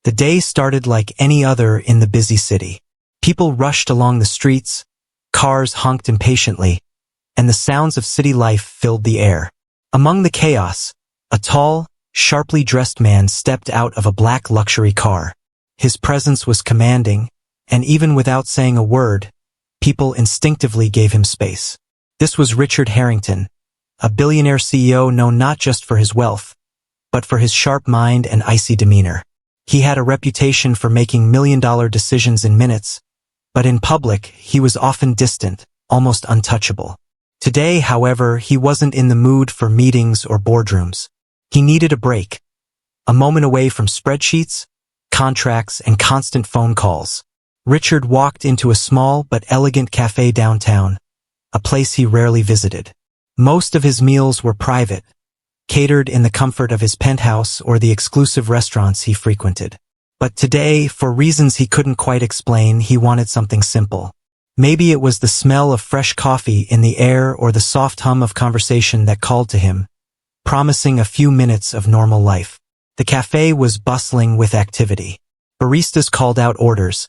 The day started like any other in the busy city. People rushed along the streets, cars honked impatiently, and the sounds of city life filled the air. Among the chaos, a tall, sharply dressed man stepped out of a black luxury car. His presence was commanding, and even without saying a word, people instinctively gave him space. This was Richard Harrington, a billionaire CEO known not just for his wealth, but for his sharp mind and icy demeanor. He had a reputation for making million-dollar decisions in minutes, but in public, he was often distant, almost untouchable. Today, however, he wasn't in the mood for meetings or boardrooms. He needed a break, a moment away from spreadsheets, contracts, and constant phone calls. Richard walked into a small but elegant cafe downtown, a place he rarely visited. Most of his meals were private, catered in the comfort of his penthouse or the exclusive restaurants he frequented. But today, for reasons he couldn't quite explain, he wanted something simple. Maybe it was the smell of fresh coffee in the air or the soft hum of conversation that called to him, promising a few minutes of normal life. The cafe was bustling with activity. Baristas called out orders,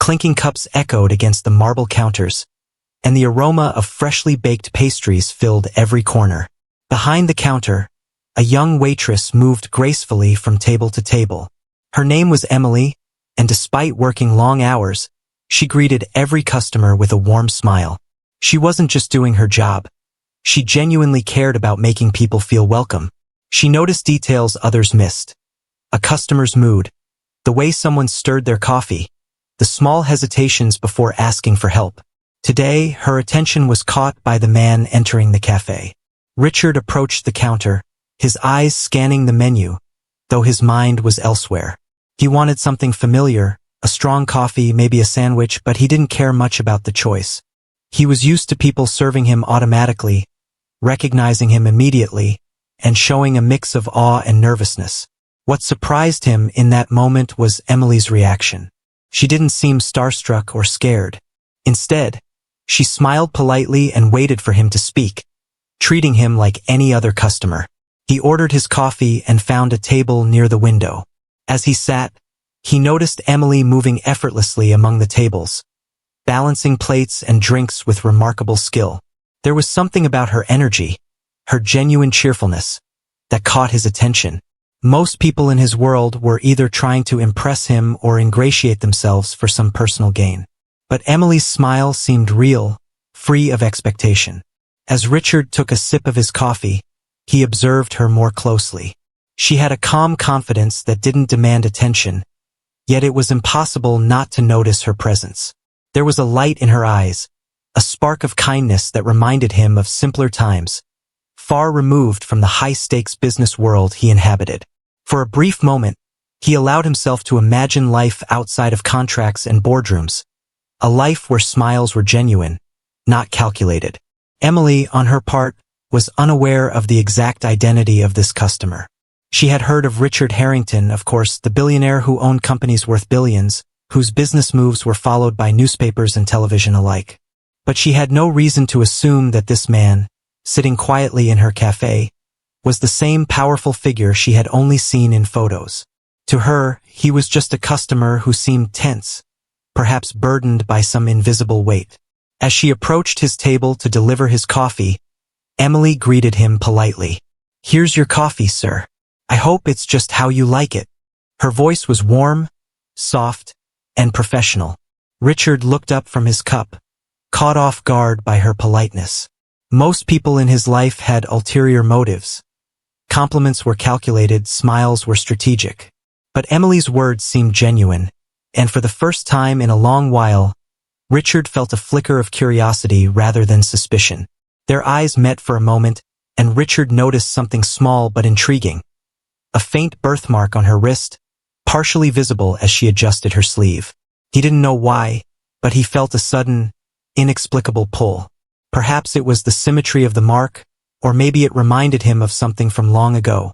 clinking cups echoed against the marble counters, and the aroma of freshly baked pastries filled every corner. Behind the counter, a young waitress moved gracefully from table to table. Her name was Emily, and despite working long hours, she greeted every customer with a warm smile. She wasn't just doing her job. She genuinely cared about making people feel welcome. She noticed details others missed. A customer's mood, the way someone stirred their coffee, the small hesitations before asking for help. Today, her attention was caught by the man entering the cafe. Richard approached the counter, his eyes scanning the menu, though his mind was elsewhere. He wanted something familiar, a strong coffee, maybe a sandwich, but he didn't care much about the choice. He was used to people serving him automatically, recognizing him immediately, and showing a mix of awe and nervousness. What surprised him in that moment was Emily's reaction. She didn't seem starstruck or scared. Instead, she smiled politely and waited for him to speak, treating him like any other customer. He ordered his coffee and found a table near the window. As he sat, he noticed Emily moving effortlessly among the tables, balancing plates and drinks with remarkable skill. There was something about her energy, her genuine cheerfulness, that caught his attention. Most people in his world were either trying to impress him or ingratiate themselves for some personal gain. But Emily's smile seemed real, free of expectation. As Richard took a sip of his coffee, he observed her more closely. She had a calm confidence that didn't demand attention, yet it was impossible not to notice her presence. There was a light in her eyes, a spark of kindness that reminded him of simpler times, far removed from the high-stakes business world he inhabited. For a brief moment, he allowed himself to imagine life outside of contracts and boardrooms, a life where smiles were genuine, not calculated. Emily, on her part, was unaware of the exact identity of this customer. She had heard of Richard Harrington, of course, the billionaire who owned companies worth billions, whose business moves were followed by newspapers and television alike. But she had no reason to assume that this man, sitting quietly in her cafe, was the same powerful figure she had only seen in photos. To her, he was just a customer who seemed tense, perhaps burdened by some invisible weight. As she approached his table to deliver his coffee, Emily greeted him politely. "Here's your coffee, sir. I hope it's just how you like it." Her voice was warm, soft, and professional. Richard looked up from his cup, caught off guard by her politeness. Most people in his life had ulterior motives. Compliments were calculated, smiles were strategic. But Emily's words seemed genuine, and for the first time in a long while, Richard felt a flicker of curiosity rather than suspicion. Their eyes met for a moment, and Richard noticed something small but intriguing. A faint birthmark on her wrist, partially visible as she adjusted her sleeve. He didn't know why, but he felt a sudden, inexplicable pull. Perhaps it was the symmetry of the mark, or maybe it reminded him of something from long ago.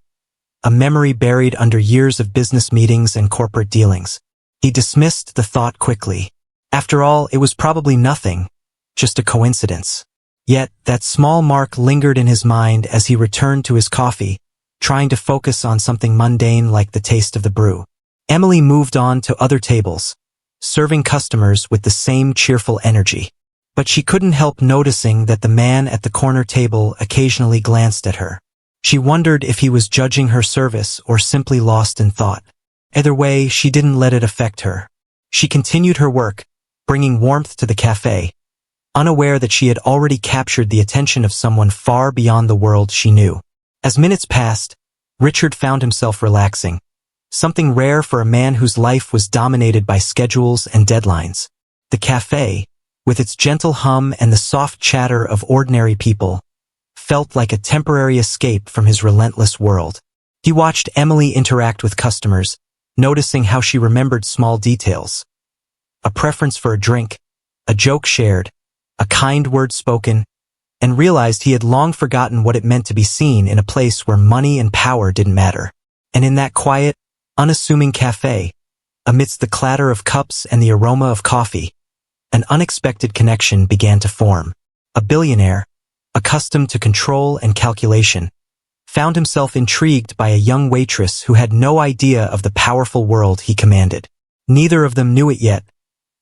A memory buried under years of business meetings and corporate dealings. He dismissed the thought quickly. After all, it was probably nothing, just a coincidence. Yet, that small mark lingered in his mind as he returned to his coffee, trying to focus on something mundane like the taste of the brew. Emily moved on to other tables, serving customers with the same cheerful energy. But she couldn't help noticing that the man at the corner table occasionally glanced at her. She wondered if he was judging her service or simply lost in thought. Either way, she didn't let it affect her. She continued her work, bringing warmth to the cafe, unaware that she had already captured the attention of someone far beyond the world she knew. As minutes passed, Richard found himself relaxing, something rare for a man whose life was dominated by schedules and deadlines. The cafe, with its gentle hum and the soft chatter of ordinary people, felt like a temporary escape from his relentless world. He watched Emily interact with customers, noticing how she remembered small details. A preference for a drink, a joke shared, a kind word spoken, and realized he had long forgotten what it meant to be seen in a place where money and power didn't matter. And in that quiet, unassuming cafe, amidst the clatter of cups and the aroma of coffee, an unexpected connection began to form. A billionaire, accustomed to control and calculation, found himself intrigued by a young waitress who had no idea of the powerful world he commanded. Neither of them knew it yet,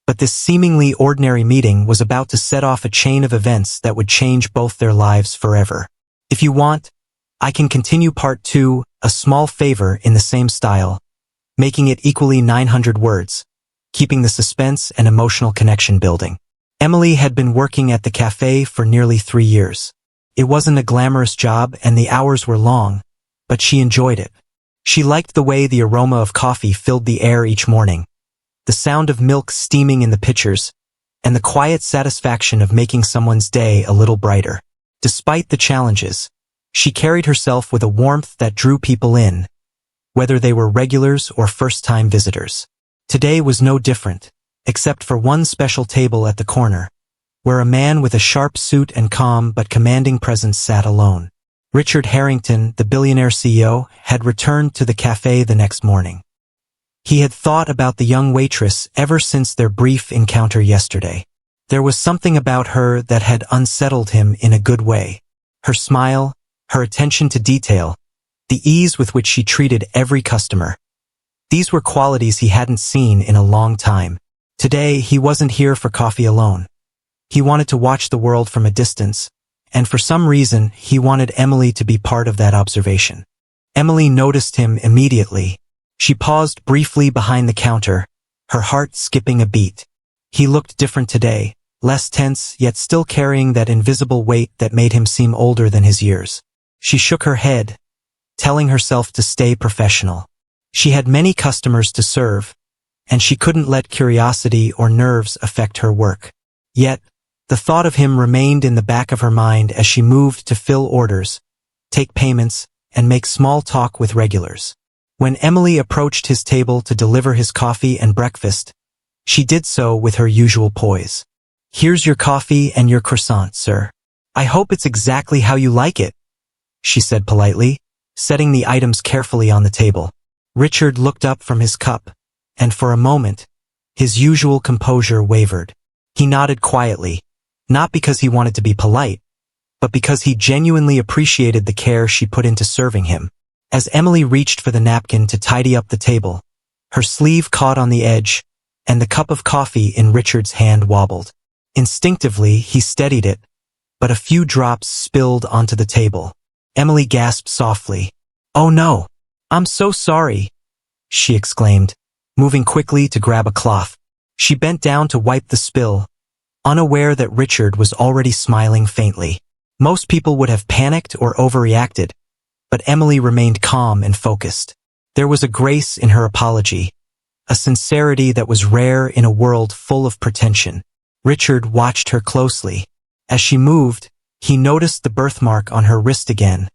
but this seemingly ordinary meeting was about to set off a chain of events that would change both their lives forever. If you want, I can continue part 2, a small favor in the same style, making it equally 900 words, keeping the suspense and emotional connection building. Emily had been working at the cafe for nearly 3 years. It wasn't a glamorous job and the hours were long, but she enjoyed it. She liked the way the aroma of coffee filled the air each morning, the sound of milk steaming in the pitchers, and the quiet satisfaction of making someone's day a little brighter. Despite the challenges, she carried herself with a warmth that drew people in, whether they were regulars or first-time visitors. Today was no different, except for one special table at the corner, where a man with a sharp suit and calm but commanding presence sat alone. Richard Harrington, the Billionaire CEO, had returned to the cafe the next morning. He had thought about the young waitress ever since their brief encounter yesterday. There was something about her that had unsettled him in a good way. Her smile, her attention to detail, the ease with which she treated every customer. These were qualities he hadn't seen in a long time. Today, he wasn't here for coffee alone. He wanted to watch the world from a distance, and for some reason, he wanted Emily to be part of that observation. Emily noticed him immediately. She paused briefly behind the counter, her heart skipping a beat. He looked different today, less tense yet still carrying that invisible weight that made him seem older than his years. She shook her head, telling herself to stay professional. She had many customers to serve, and she couldn't let curiosity or nerves affect her work. Yet, the thought of him remained in the back of her mind as she moved to fill orders, take payments, and make small talk with regulars. When Emily approached his table to deliver his coffee and breakfast, she did so with her usual poise. "Here's your coffee and your croissant, sir. I hope it's exactly how you like it," she said politely, setting the items carefully on the table. Richard looked up from his cup, and for a moment, his usual composure wavered. He nodded quietly, not because he wanted to be polite, but because he genuinely appreciated the care she put into serving him. As Emily reached for the napkin to tidy up the table, her sleeve caught on the edge, and the cup of coffee in Richard's hand wobbled. Instinctively, he steadied it, but a few drops spilled onto the table. Emily gasped softly. "Oh no! I'm so sorry!" she exclaimed, moving quickly to grab a cloth. She bent down to wipe the spill, unaware that Richard was already smiling faintly. Most people would have panicked or overreacted, but Emily remained calm and focused. There was a grace in her apology, a sincerity that was rare in a world full of pretension. Richard watched her closely. As she moved, he noticed the birthmark on her wrist again,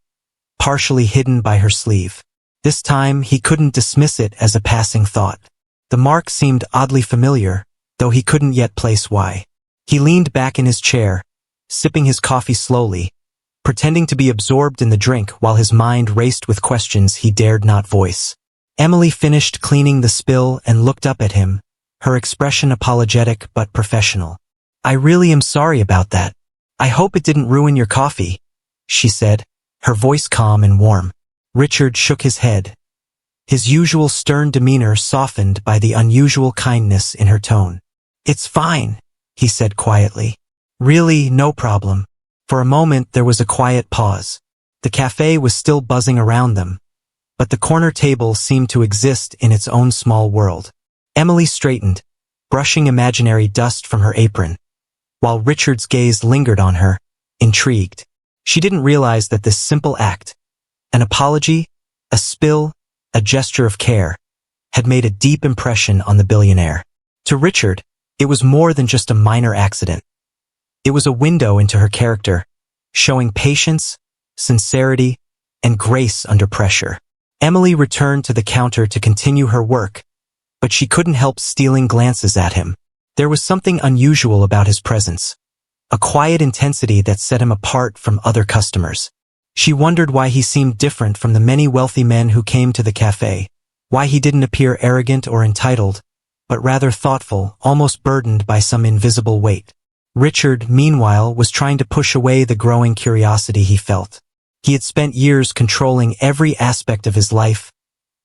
partially hidden by her sleeve. This time, he couldn't dismiss it as a passing thought. The mark seemed oddly familiar, though he couldn't yet place why. He leaned back in his chair, sipping his coffee slowly, pretending to be absorbed in the drink while his mind raced with questions he dared not voice. Emily finished cleaning the spill and looked up at him, her expression apologetic but professional. "I really am sorry about that. I hope it didn't ruin your coffee," she said, her voice calm and warm. Richard shook his head, his usual stern demeanor softened by the unusual kindness in her tone. "It's fine," he said quietly. "Really, no problem." For a moment there was a quiet pause. The cafe was still buzzing around them, but the corner table seemed to exist in its own small world. Emily straightened, brushing imaginary dust from her apron, while Richard's gaze lingered on her, intrigued. She didn't realize that this simple act, an apology, a spill, a gesture of care, had made a deep impression on the billionaire. To Richard, it was more than just a minor accident. It was a window into her character, showing patience, sincerity, and grace under pressure. Emily returned to the counter to continue her work, but she couldn't help stealing glances at him. There was something unusual about his presence, a quiet intensity that set him apart from other customers. She wondered why he seemed different from the many wealthy men who came to the cafe, why he didn't appear arrogant or entitled, but rather thoughtful, almost burdened by some invisible weight. Richard, meanwhile, was trying to push away the growing curiosity he felt. He had spent years controlling every aspect of his life,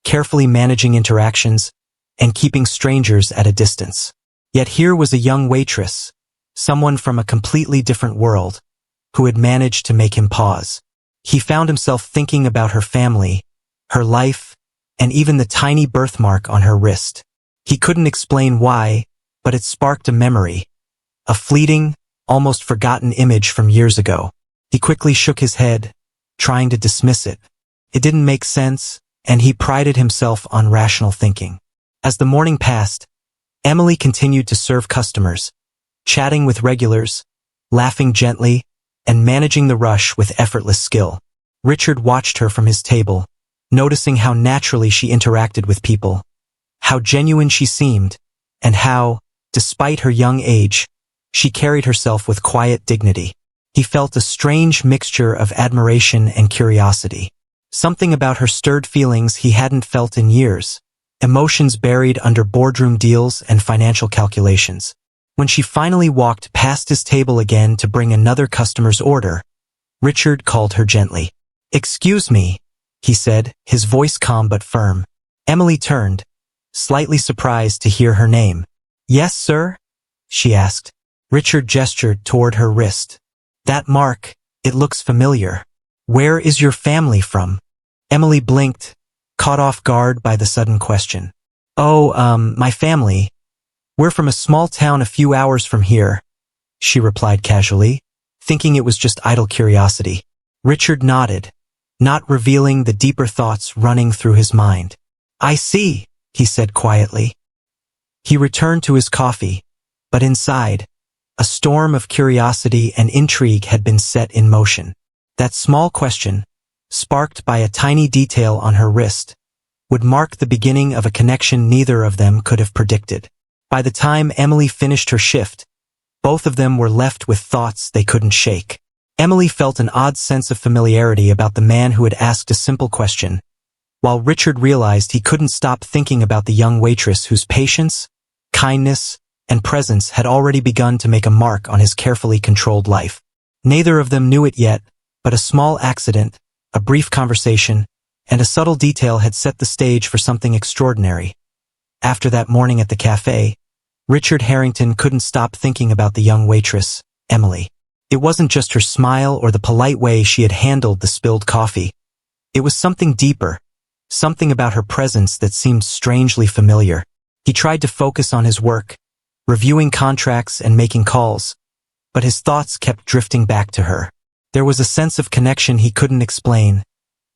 carefully managing interactions, and keeping strangers at a distance. Yet here was a young waitress, someone from a completely different world, who had managed to make him pause. He found himself thinking about her family, her life, and even the tiny birthmark on her wrist. He couldn't explain why, but it sparked a memory, a fleeting, almost forgotten image from years ago. He quickly shook his head, trying to dismiss it. It didn't make sense, and he prided himself on rational thinking. As the morning passed, Emily continued to serve customers, chatting with regulars, laughing gently, and managing the rush with effortless skill. Richard watched her from his table, noticing how naturally she interacted with people, how genuine she seemed, and how, despite her young age, she carried herself with quiet dignity. He felt a strange mixture of admiration and curiosity. Something about her stirred feelings he hadn't felt in years, emotions buried under boardroom deals and financial calculations. When she finally walked past his table again to bring another customer's order, Richard called her gently. "Excuse me," he said, his voice calm but firm. Emily turned, slightly surprised to hear her name. "Yes, sir?" she asked. Richard gestured toward her wrist. "That mark, it looks familiar. Where is your family from?" Emily blinked, caught off guard by the sudden question. "Oh, my family. We're from a small town a few hours from here," she replied casually, thinking it was just idle curiosity. Richard nodded, not revealing the deeper thoughts running through his mind. "I see," he said quietly. He returned to his coffee, but inside, a storm of curiosity and intrigue had been set in motion. That small question, sparked by a tiny detail on her wrist, would mark the beginning of a connection neither of them could have predicted. By the time Emily finished her shift, both of them were left with thoughts they couldn't shake. Emily felt an odd sense of familiarity about the man who had asked a simple question, while Richard realized he couldn't stop thinking about the young waitress whose patience, kindness, and presence had already begun to make a mark on his carefully controlled life. Neither of them knew it yet, but a small accident, a brief conversation, and a subtle detail had set the stage for something extraordinary. After that morning at the cafe, Richard Harrington couldn't stop thinking about the young waitress, Emily. It wasn't just her smile or the polite way she had handled the spilled coffee. It was something deeper, something about her presence that seemed strangely familiar. He tried to focus on his work, reviewing contracts and making calls, but his thoughts kept drifting back to her. There was a sense of connection he couldn't explain,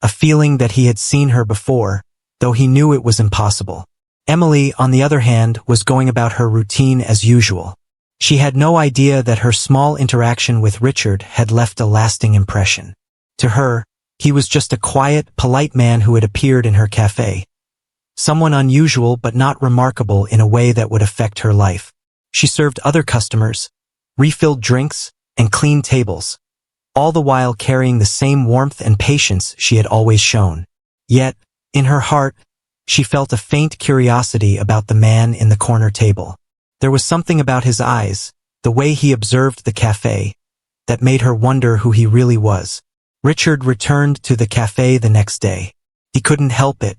a feeling that he had seen her before, though he knew it was impossible. Emily, on the other hand, was going about her routine as usual. She had no idea that her small interaction with Richard had left a lasting impression. To her, he was just a quiet, polite man who had appeared in her cafe. Someone unusual but not remarkable in a way that would affect her life. She served other customers, refilled drinks, and cleaned tables, all the while carrying the same warmth and patience she had always shown. Yet, in her heart, she felt a faint curiosity about the man in the corner table. There was something about his eyes, the way he observed the cafe, that made her wonder who he really was. Richard returned to the cafe the next day. He couldn't help it.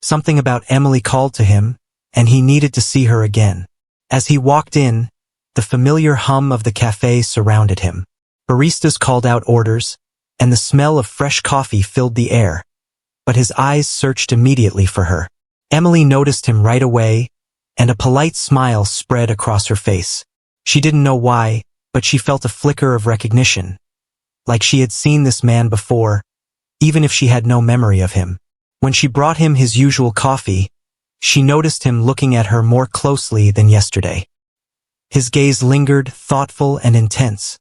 Something about Emily called to him, and he needed to see her again. As he walked in, the familiar hum of the cafe surrounded him. Baristas called out orders, and the smell of fresh coffee filled the air. But his eyes searched immediately for her. Emily noticed him right away, and a polite smile spread across her face. She didn't know why, but she felt a flicker of recognition, like she had seen this man before, even if she had no memory of him. When she brought him his usual coffee, she noticed him looking at her more closely than yesterday. His gaze lingered, thoughtful and intense,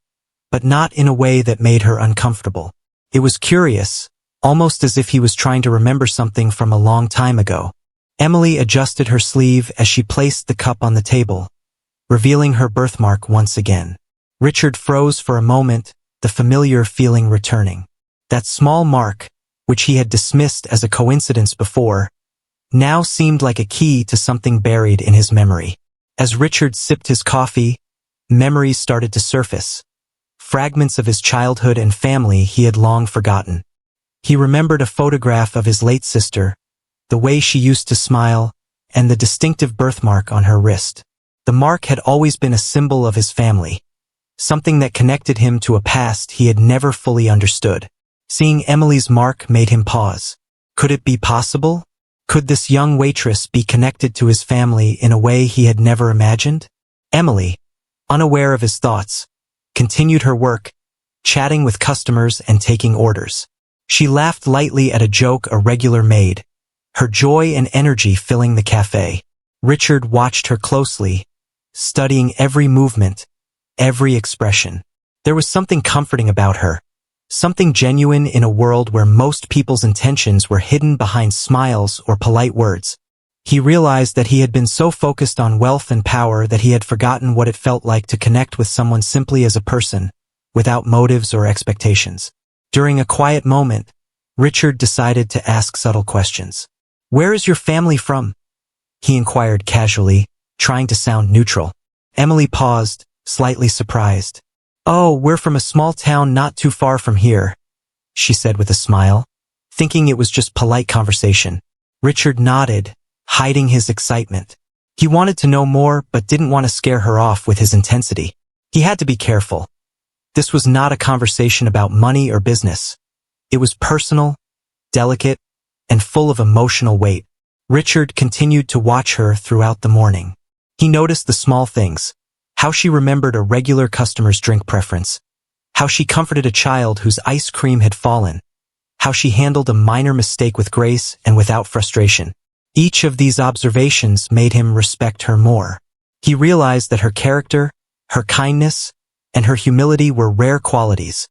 but not in a way that made her uncomfortable. It was curious, almost as if he was trying to remember something from a long time ago. Emily adjusted her sleeve as she placed the cup on the table, revealing her birthmark once again. Richard froze for a moment, the familiar feeling returning. That small mark, which he had dismissed as a coincidence before, now seemed like a key to something buried in his memory. As Richard sipped his coffee, memories started to surface, fragments of his childhood and family he had long forgotten. He remembered a photograph of his late sister, the way she used to smile, and the distinctive birthmark on her wrist. The mark had always been a symbol of his family, something that connected him to a past he had never fully understood. Seeing Emily's mark made him pause. Could it be possible? Could this young waitress be connected to his family in a way he had never imagined? Emily, unaware of his thoughts, continued her work, chatting with customers and taking orders. She laughed lightly at a joke a regular made, her joy and energy filling the cafe. Richard watched her closely, studying every movement, every expression. There was something comforting about her, something genuine in a world where most people's intentions were hidden behind smiles or polite words. He realized that he had been so focused on wealth and power that he had forgotten what it felt like to connect with someone simply as a person, without motives or expectations. During a quiet moment, Richard decided to ask subtle questions. "Where is your family from?" he inquired casually, trying to sound neutral. Emily paused, slightly surprised. "Oh, we're from a small town not too far from here," she said with a smile, thinking it was just polite conversation. Richard nodded, hiding his excitement. He wanted to know more but didn't want to scare her off with his intensity. He had to be careful. This was not a conversation about money or business. It was personal, delicate, and full of emotional weight. Richard continued to watch her throughout the morning. He noticed the small things. How she remembered a regular customer's drink preference, how she comforted a child whose ice cream had fallen, how she handled a minor mistake with grace and without frustration. Each of these observations made him respect her more. He realized that her character, her kindness, and her humility were rare qualities,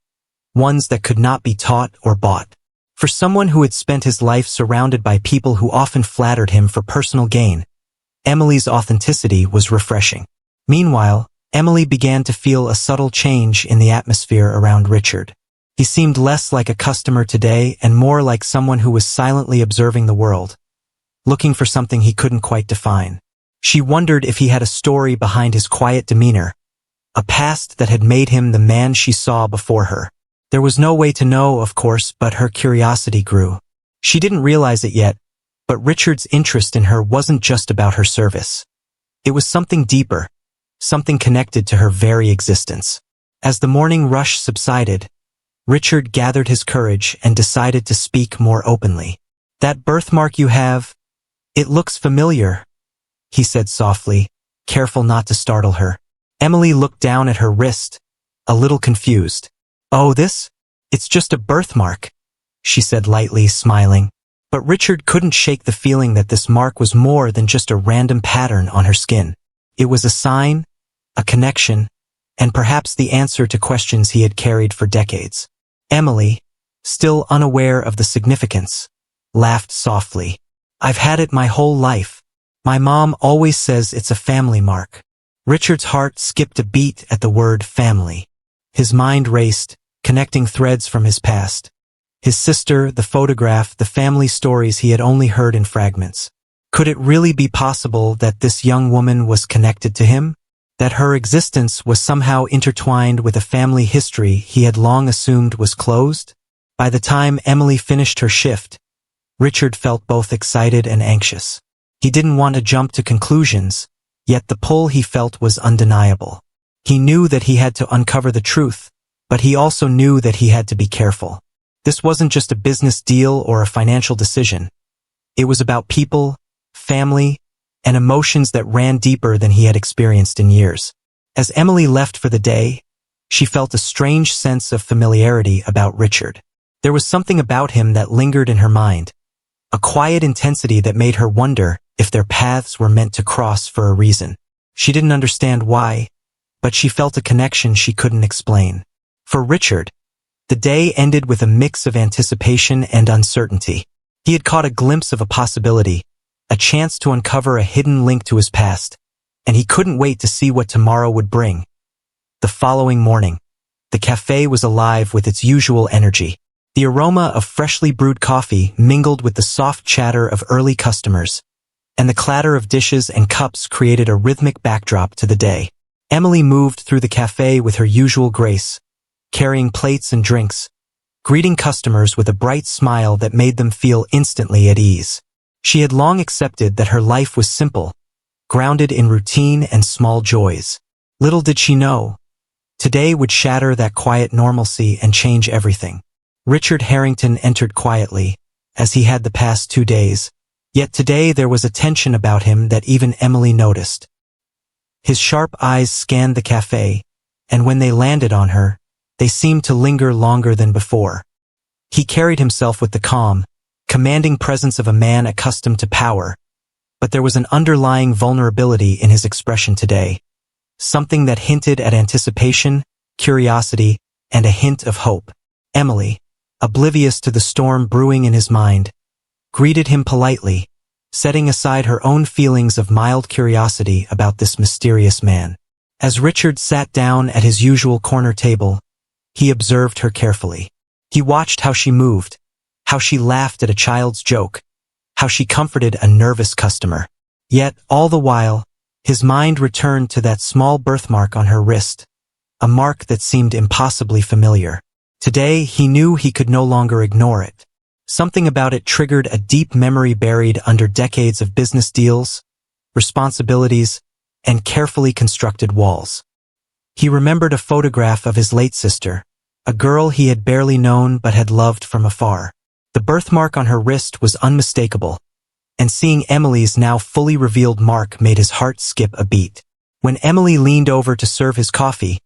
ones that could not be taught or bought. For someone who had spent his life surrounded by people who often flattered him for personal gain, Emily's authenticity was refreshing. Meanwhile, Emily began to feel a subtle change in the atmosphere around Richard. He seemed less like a customer today and more like someone who was silently observing the world, looking for something he couldn't quite define. She wondered if he had a story behind his quiet demeanor, a past that had made him the man she saw before her. There was no way to know, of course, but her curiosity grew. She didn't realize it yet, but Richard's interest in her wasn't just about her service. It was something deeper, something connected to her very existence. As the morning rush subsided, Richard gathered his courage and decided to speak more openly. "That birthmark you have, it looks familiar," he said softly, careful not to startle her. Emily looked down at her wrist, a little confused. "Oh, this? It's just a birthmark," she said lightly, smiling. But Richard couldn't shake the feeling that this mark was more than just a random pattern on her skin. It was a sign, a connection, and perhaps the answer to questions he had carried for decades. Emily, still unaware of the significance, laughed softly. "I've had it my whole life. My mom always says it's a family mark." Richard's heart skipped a beat at the word family. His mind raced, connecting threads from his past. His sister, the photograph, the family stories he had only heard in fragments. Could it really be possible that this young woman was connected to him? That her existence was somehow intertwined with a family history he had long assumed was closed? By the time Emily finished her shift, Richard felt both excited and anxious. He didn't want to jump to conclusions, yet the pull he felt was undeniable. He knew that he had to uncover the truth, but he also knew that he had to be careful. This wasn't just a business deal or a financial decision. It was about people, family, and emotions that ran deeper than he had experienced in years. As Emily left for the day, she felt a strange sense of familiarity about Richard. There was something about him that lingered in her mind, a quiet intensity that made her wonder if their paths were meant to cross for a reason. She didn't understand why, but she felt a connection she couldn't explain. For Richard, the day ended with a mix of anticipation and uncertainty. He had caught a glimpse of a possibility, a chance to uncover a hidden link to his past, and he couldn't wait to see what tomorrow would bring. The following morning, the cafe was alive with its usual energy. The aroma of freshly brewed coffee mingled with the soft chatter of early customers, and the clatter of dishes and cups created a rhythmic backdrop to the day. Emily moved through the cafe with her usual grace, carrying plates and drinks, greeting customers with a bright smile that made them feel instantly at ease. She had long accepted that her life was simple, grounded in routine and small joys. Little did she know, today would shatter that quiet normalcy and change everything. Richard Harrington entered quietly, as he had the past 2 days, yet today there was a tension about him that even Emily noticed. His sharp eyes scanned the cafe, and when they landed on her, they seemed to linger longer than before. He carried himself with the calm, commanding presence of a man accustomed to power, but there was an underlying vulnerability in his expression today, something that hinted at anticipation, curiosity, and a hint of hope. Emily, oblivious to the storm brewing in his mind, greeted him politely, setting aside her own feelings of mild curiosity about this mysterious man. As Richard sat down at his usual corner table, he observed her carefully. He watched how she moved, how she laughed at a child's joke, how she comforted a nervous customer. Yet, all the while, his mind returned to that small birthmark on her wrist, a mark that seemed impossibly familiar. Today, he knew he could no longer ignore it. Something about it triggered a deep memory buried under decades of business deals, responsibilities, and carefully constructed walls. He remembered a photograph of his late sister, a girl he had barely known but had loved from afar. The birthmark on her wrist was unmistakable, and seeing Emily's now fully revealed mark made his heart skip a beat. When Emily leaned over to serve his coffee,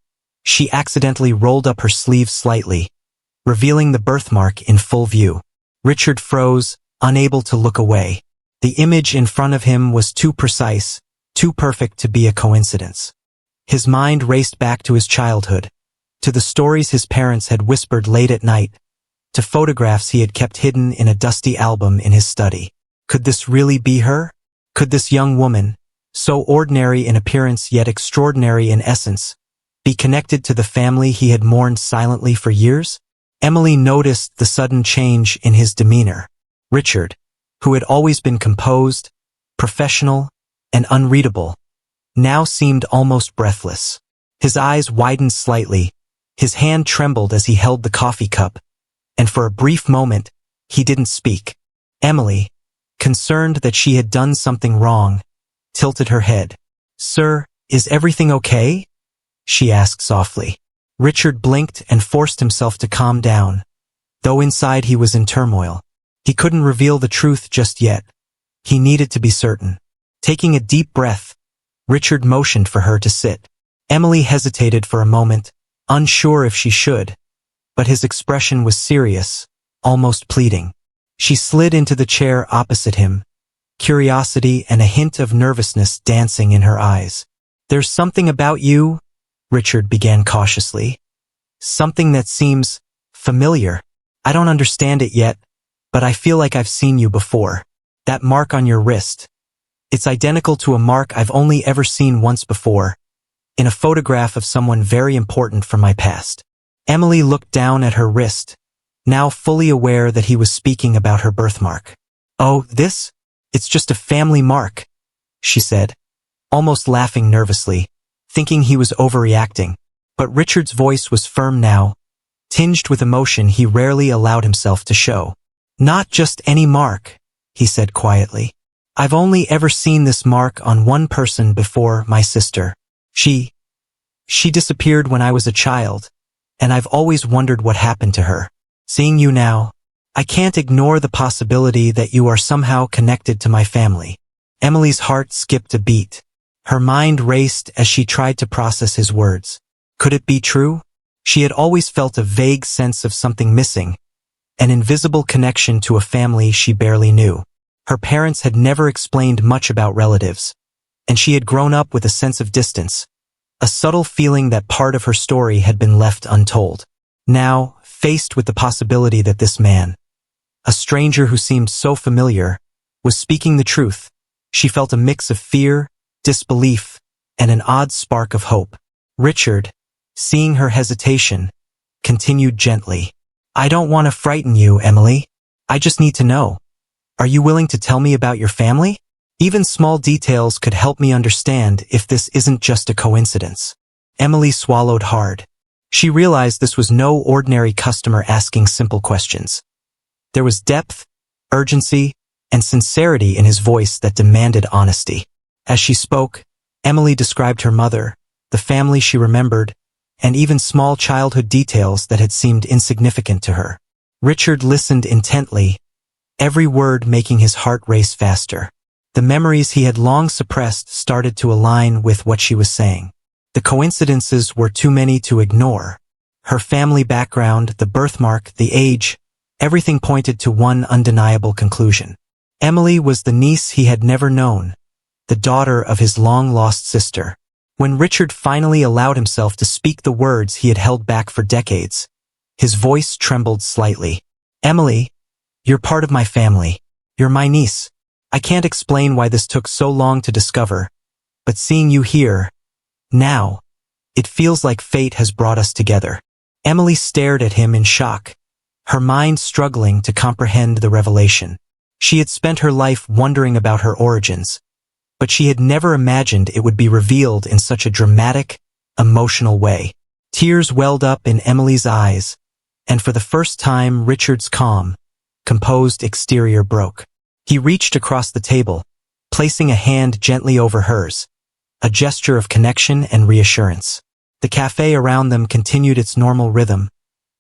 she accidentally rolled up her sleeve slightly, revealing the birthmark in full view. Richard froze, unable to look away. The image in front of him was too precise, too perfect to be a coincidence. His mind raced back to his childhood, to the stories his parents had whispered late at night, to photographs he had kept hidden in a dusty album in his study. Could this really be her? Could this young woman, so ordinary in appearance yet extraordinary in essence, be connected to the family he had mourned silently for years? Emily noticed the sudden change in his demeanor. Richard, who had always been composed, professional, and unreadable, now seemed almost breathless. His eyes widened slightly, his hand trembled as he held the coffee cup, and for a brief moment, he didn't speak. Emily, concerned that she had done something wrong, tilted her head. "Sir, is everything okay?" she asked softly. Richard blinked and forced himself to calm down, though inside he was in turmoil. He couldn't reveal the truth just yet. He needed to be certain. Taking a deep breath, Richard motioned for her to sit. Emily hesitated for a moment, unsure if she should, but his expression was serious, almost pleading. She slid into the chair opposite him, curiosity and a hint of nervousness dancing in her eyes. "There's something about you," Richard began cautiously. "Something that seems familiar. I don't understand it yet, but I feel like I've seen you before. That mark on your wrist. It's identical to a mark I've only ever seen once before, in a photograph of someone very important from my past." Emily looked down at her wrist, now fully aware that he was speaking about her birthmark. "Oh, this? It's just a family mark," she said, almost laughing nervously, thinking he was overreacting. But Richard's voice was firm now, tinged with emotion he rarely allowed himself to show. Not just any mark, he said quietly. I've only ever seen this mark on one person before, my sister. She disappeared when I was a child, and I've always wondered what happened to her. Seeing you now, I can't ignore the possibility that you are somehow connected to my family. Emily's heart skipped a beat. Her mind raced as she tried to process his words. Could it be true? She had always felt a vague sense of something missing, an invisible connection to a family she barely knew. Her parents had never explained much about relatives, and she had grown up with a sense of distance, a subtle feeling that part of her story had been left untold. Now, faced with the possibility that this man, a stranger who seemed so familiar, was speaking the truth, she felt a mix of fear, disbelief, and an odd spark of hope. Richard, seeing her hesitation, continued gently. I don't want to frighten you, Emily. I just need to know. Are you willing to tell me about your family? Even small details could help me understand if this isn't just a coincidence. Emily swallowed hard. She realized this was no ordinary customer asking simple questions. There was depth, urgency, and sincerity in his voice that demanded honesty. As she spoke, Emily described her mother, the family she remembered, and even small childhood details that had seemed insignificant to her. Richard listened intently, every word making his heart race faster. The memories he had long suppressed started to align with what she was saying. The coincidences were too many to ignore. Her family background, the birthmark, the age, everything pointed to one undeniable conclusion. Emily was the niece he had never known, the daughter of his long-lost sister. When Richard finally allowed himself to speak the words he had held back for decades, his voice trembled slightly. Emily, you're part of my family. You're my niece. I can't explain why this took so long to discover, but seeing you here, now, it feels like fate has brought us together. Emily stared at him in shock, her mind struggling to comprehend the revelation. She had spent her life wondering about her origins, but she had never imagined it would be revealed in such a dramatic, emotional way. Tears welled up in Emily's eyes, and for the first time Richard's calm, composed exterior broke. He reached across the table, placing a hand gently over hers, a gesture of connection and reassurance. The cafe around them continued its normal rhythm,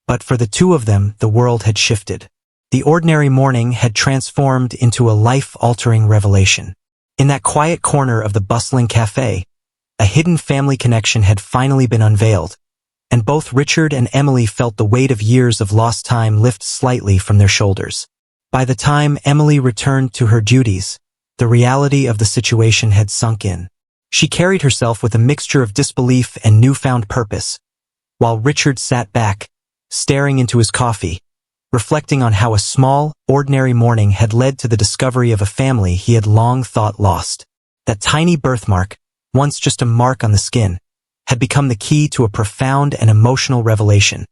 but for the two of them the world had shifted. The ordinary morning had transformed into a life-altering revelation. In that quiet corner of the bustling cafe, a hidden family connection had finally been unveiled, and both Richard and Emily felt the weight of years of lost time lift slightly from their shoulders. By the time Emily returned to her duties, the reality of the situation had sunk in. She carried herself with a mixture of disbelief and newfound purpose, while Richard sat back, staring into his coffee, reflecting on how a small, ordinary morning had led to the discovery of a family he had long thought lost. That tiny birthmark, once just a mark on the skin, had become the key to a profound and emotional revelation,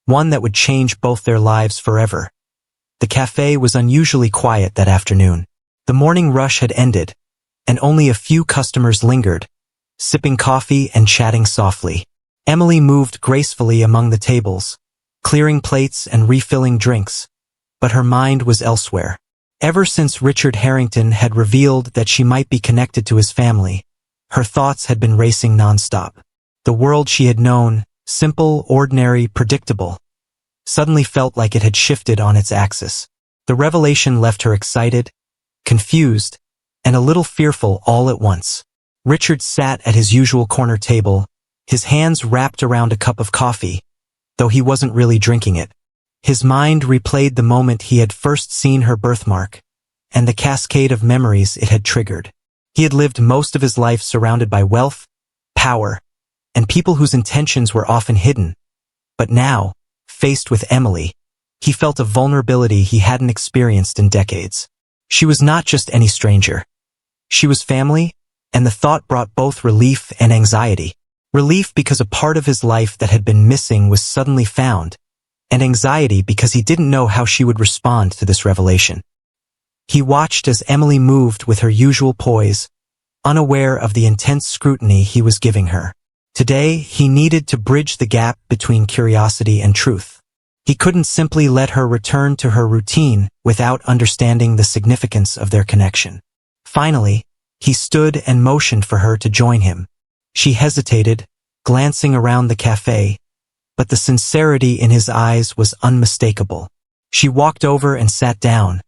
one that would change both their lives forever. The cafe was unusually quiet that afternoon. The morning rush had ended, and only a few customers lingered, sipping coffee and chatting softly. Emily moved gracefully among the tables, clearing plates and refilling drinks, but her mind was elsewhere. Ever since Richard Harrington had revealed that she might be connected to his family, her thoughts had been racing nonstop. The world she had known, simple, ordinary, predictable, suddenly felt like it had shifted on its axis. The revelation left her excited, confused, and a little fearful all at once. Richard sat at his usual corner table, his hands wrapped around a cup of coffee, though he wasn't really drinking it. His mind replayed the moment he had first seen her birthmark, and the cascade of memories it had triggered. He had lived most of his life surrounded by wealth, power, and people whose intentions were often hidden. But now, faced with Emily, he felt a vulnerability he hadn't experienced in decades. She was not just any stranger. She was family, and the thought brought both relief and anxiety. Relief because a part of his life that had been missing was suddenly found, and anxiety because he didn't know how she would respond to this revelation. He watched as Emily moved with her usual poise, unaware of the intense scrutiny he was giving her. Today, he needed to bridge the gap between curiosity and truth. He couldn't simply let her return to her routine without understanding the significance of their connection. Finally, he stood and motioned for her to join him. She hesitated, glancing around the cafe, but the sincerity in his eyes was unmistakable. She walked over and sat down,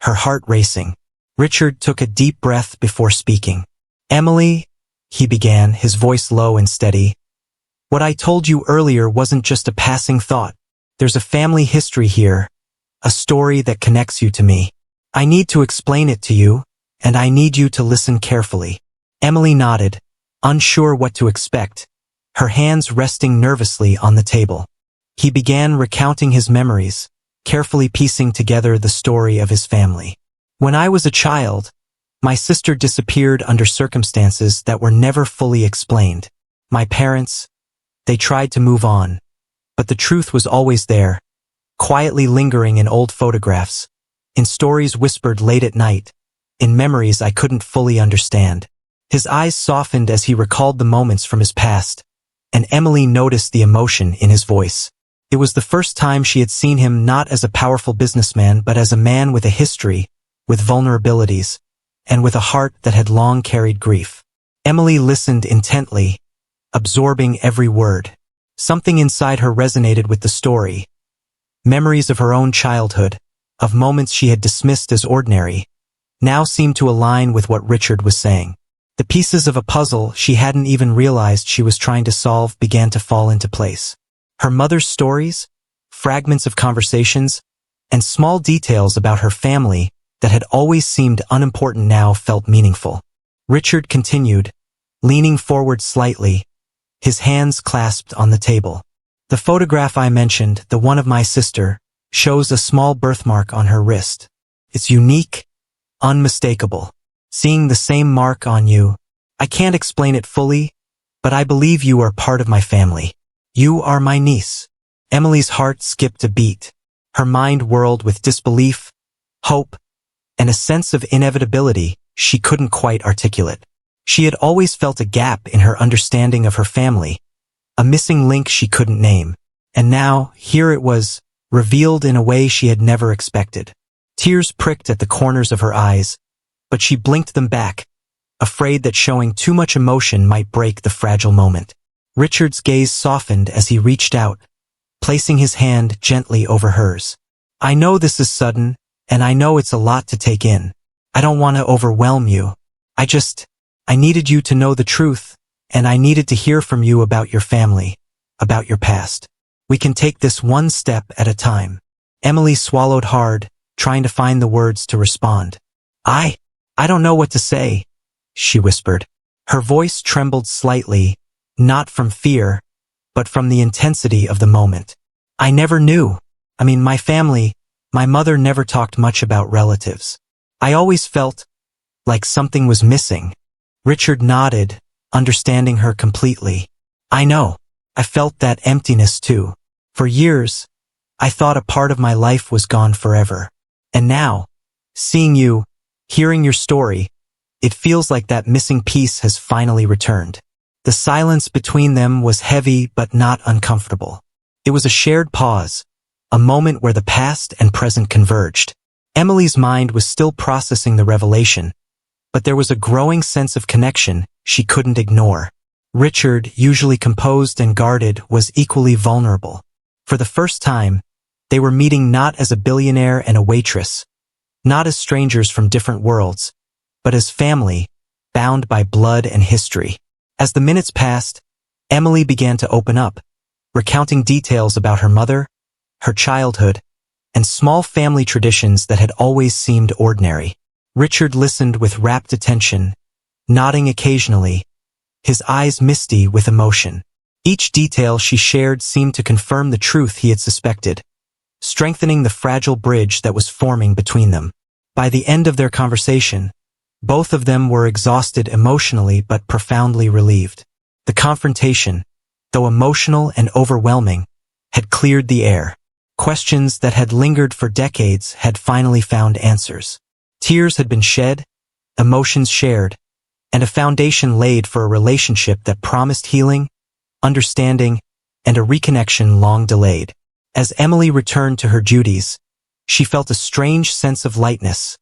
her heart racing. Richard took a deep breath before speaking. "Emily," he began, his voice low and steady, "what I told you earlier wasn't just a passing thought. There's a family history here, a story that connects you to me. I need to explain it to you, and I need you to listen carefully." Emily nodded, unsure what to expect, her hands resting nervously on the table. He began recounting his memories, carefully piecing together the story of his family. "When I was a child, my sister disappeared under circumstances that were never fully explained. My parents, they tried to move on, but the truth was always there, quietly lingering in old photographs, in stories whispered late at night, in memories I couldn't fully understand." His eyes softened as he recalled the moments from his past, and Emily noticed the emotion in his voice. It was the first time she had seen him not as a powerful businessman but as a man with a history, with vulnerabilities, and with a heart that had long carried grief. Emily listened intently, absorbing every word. Something inside her resonated with the story. Memories of her own childhood, of moments she had dismissed as ordinary, now seemed to align with what Richard was saying. The pieces of a puzzle she hadn't even realized she was trying to solve began to fall into place. Her mother's stories, fragments of conversations, and small details about her family that had always seemed unimportant now felt meaningful. Richard continued, leaning forward slightly, his hands clasped on the table. "The photograph I mentioned, the one of my sister, shows a small birthmark on her wrist. It's unique, unmistakable. Seeing the same mark on you, I can't explain it fully, but I believe you are part of my family. You are my niece." Emily's heart skipped a beat. Her mind whirled with disbelief, hope, and a sense of inevitability she couldn't quite articulate. She had always felt a gap in her understanding of her family, a missing link she couldn't name. And now, here it was, revealed in a way she had never expected. Tears pricked at the corners of her eyes, but she blinked them back, afraid that showing too much emotion might break the fragile moment. Richard's gaze softened as he reached out, placing his hand gently over hers. "I know this is sudden, and I know it's a lot to take in. I don't want to overwhelm you. I needed you to know the truth, and I needed to hear from you about your family, about your past. We can take this one step at a time." Emily swallowed hard, trying to find the words to respond. I don't know what to say," she whispered. Her voice trembled slightly, not from fear, but from the intensity of the moment. "I never knew. My family, my mother never talked much about relatives. I always felt like something was missing." Richard nodded, understanding her completely. "I know. I felt that emptiness too. For years, I thought a part of my life was gone forever. And now, seeing you, hearing your story, it feels like that missing piece has finally returned." The silence between them was heavy but not uncomfortable. It was a shared pause, a moment where the past and present converged. Emily's mind was still processing the revelation, but there was a growing sense of connection she couldn't ignore. Richard, usually composed and guarded, was equally vulnerable. For the first time, they were meeting not as a billionaire and a waitress, not as strangers from different worlds, but as family, bound by blood and history. As the minutes passed, Emily began to open up, recounting details about her mother, her childhood, and small family traditions that had always seemed ordinary. Richard listened with rapt attention, nodding occasionally, his eyes misty with emotion. Each detail she shared seemed to confirm the truth he had suspected, strengthening the fragile bridge that was forming between them. By the end of their conversation, both of them were exhausted emotionally but profoundly relieved. The confrontation, though emotional and overwhelming, had cleared the air. Questions that had lingered for decades had finally found answers. Tears had been shed, emotions shared, and a foundation laid for a relationship that promised healing, understanding, and a reconnection long delayed. As Emily returned to her duties, she felt a strange sense of lightness,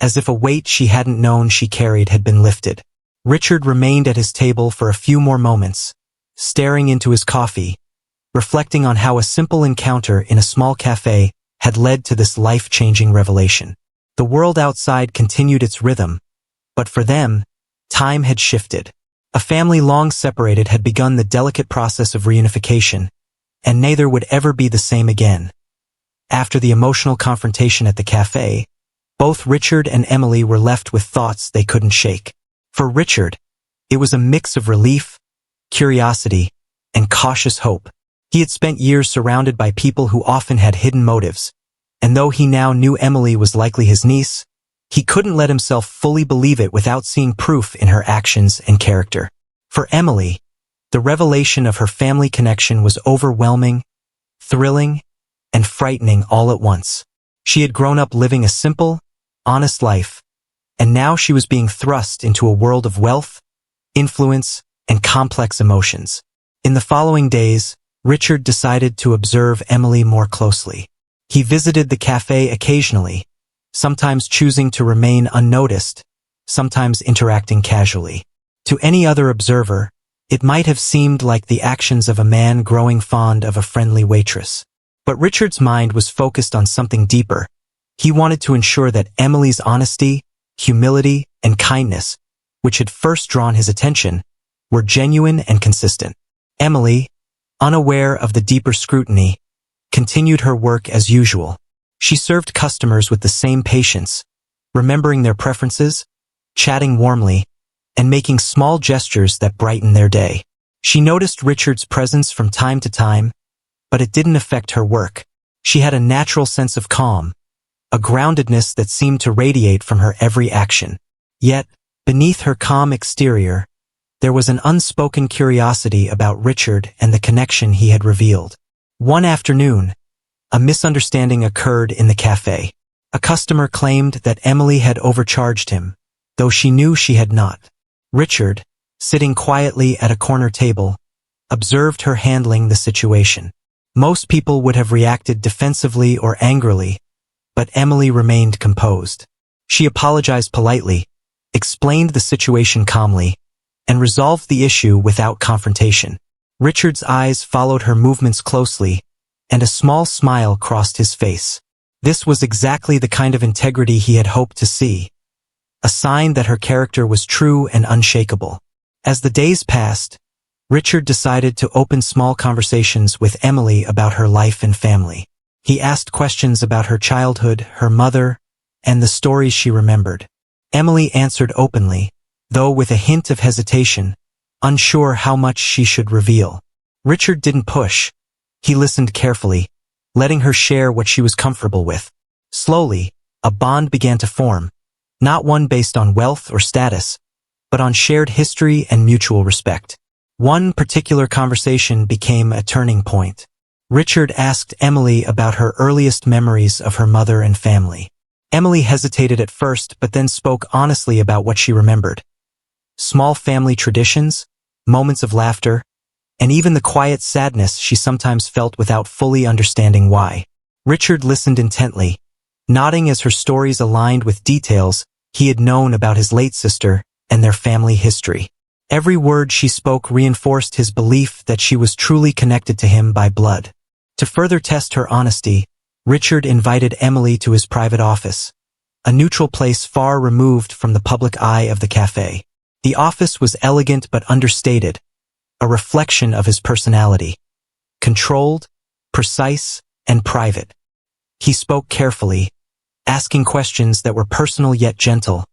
as if a weight she hadn't known she carried had been lifted. Richard remained at his table for a few more moments, staring into his coffee, reflecting on how a simple encounter in a small cafe had led to this life-changing revelation. The world outside continued its rhythm, but for them, time had shifted. A family long separated had begun the delicate process of reunification, and neither would ever be the same again. After the emotional confrontation at the cafe, both Richard and Emily were left with thoughts they couldn't shake. For Richard, it was a mix of relief, curiosity, and cautious hope. He had spent years surrounded by people who often had hidden motives, and though he now knew Emily was likely his niece, he couldn't let himself fully believe it without seeing proof in her actions and character. For Emily, the revelation of her family connection was overwhelming, thrilling, and frightening all at once. She had grown up living a simple, honest life, and now she was being thrust into a world of wealth, influence, and complex emotions. In the following days, Richard decided to observe Emily more closely. He visited the cafe occasionally, sometimes choosing to remain unnoticed, sometimes interacting casually. To any other observer, it might have seemed like the actions of a man growing fond of a friendly waitress. But Richard's mind was focused on something deeper. He wanted to ensure that Emily's honesty, humility, and kindness, which had first drawn his attention, were genuine and consistent. Emily, unaware of the deeper scrutiny, continued her work as usual. She served customers with the same patience, remembering their preferences, chatting warmly, and making small gestures that brightened their day. She noticed Richard's presence from time to time, but it didn't affect her work. She had a natural sense of calm, a groundedness that seemed to radiate from her every action. Yet, beneath her calm exterior, there was an unspoken curiosity about Richard and the connection he had revealed. One afternoon, a misunderstanding occurred in the cafe. A customer claimed that Emily had overcharged him, though she knew she had not. Richard, sitting quietly at a corner table, observed her handling the situation. Most people would have reacted defensively or angrily, but Emily remained composed. She apologized politely, explained the situation calmly, and resolved the issue without confrontation. Richard's eyes followed her movements closely, and a small smile crossed his face. This was exactly the kind of integrity he had hoped to see, a sign that her character was true and unshakable. As the days passed, Richard decided to open small conversations with Emily about her life and family. He asked questions about her childhood, her mother, and the stories she remembered. Emily answered openly, though with a hint of hesitation, unsure how much she should reveal. Richard didn't push. He listened carefully, letting her share what she was comfortable with. Slowly, a bond began to form, not one based on wealth or status, but on shared history and mutual respect. One particular conversation became a turning point. Richard asked Emily about her earliest memories of her mother and family. Emily hesitated at first, but then spoke honestly about what she remembered. Small family traditions, moments of laughter, and even the quiet sadness she sometimes felt without fully understanding why. Richard listened intently, nodding as her stories aligned with details he had known about his late sister and their family history. Every word she spoke reinforced his belief that she was truly connected to him by blood. To further test her honesty, Richard invited Emily to his private office, a neutral place far removed from the public eye of the cafe. The office was elegant but understated, a reflection of his personality. Controlled, precise, and private. He spoke carefully, asking questions that were personal yet gentle,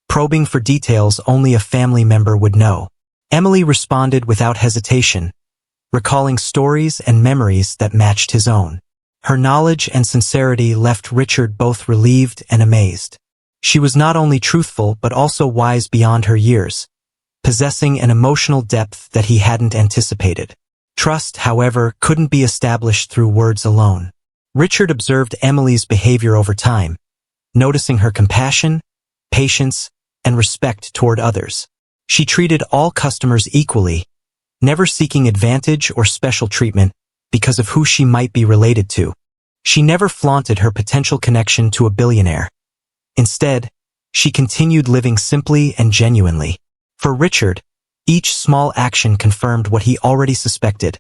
probing for details only a family member would know. Emily responded without hesitation, recalling stories and memories that matched his own. Her knowledge and sincerity left Richard both relieved and amazed. She was not only truthful but also wise beyond her years, possessing an emotional depth that he hadn't anticipated. Trust, however, couldn't be established through words alone. Richard observed Emily's behavior over time, noticing her compassion, patience, and respect toward others. She treated all customers equally, never seeking advantage or special treatment, because of who she might be related to. She never flaunted her potential connection to a billionaire. Instead, she continued living simply and genuinely. For Richard, each small action confirmed what he already suspected.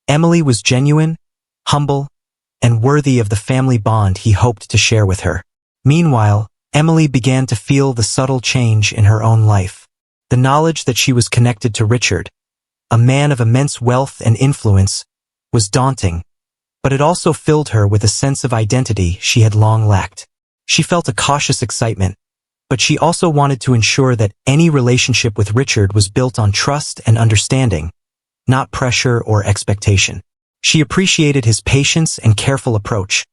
Emily was genuine, humble, and worthy of the family bond he hoped to share with her. Meanwhile, Emily began to feel the subtle change in her own life. The knowledge that she was connected to Richard, a man of immense wealth and influence, was daunting, but it also filled her with a sense of identity she had long lacked. She felt a cautious excitement, but she also wanted to ensure that any relationship with Richard was built on trust and understanding, not pressure or expectation. She appreciated his patience and careful approach,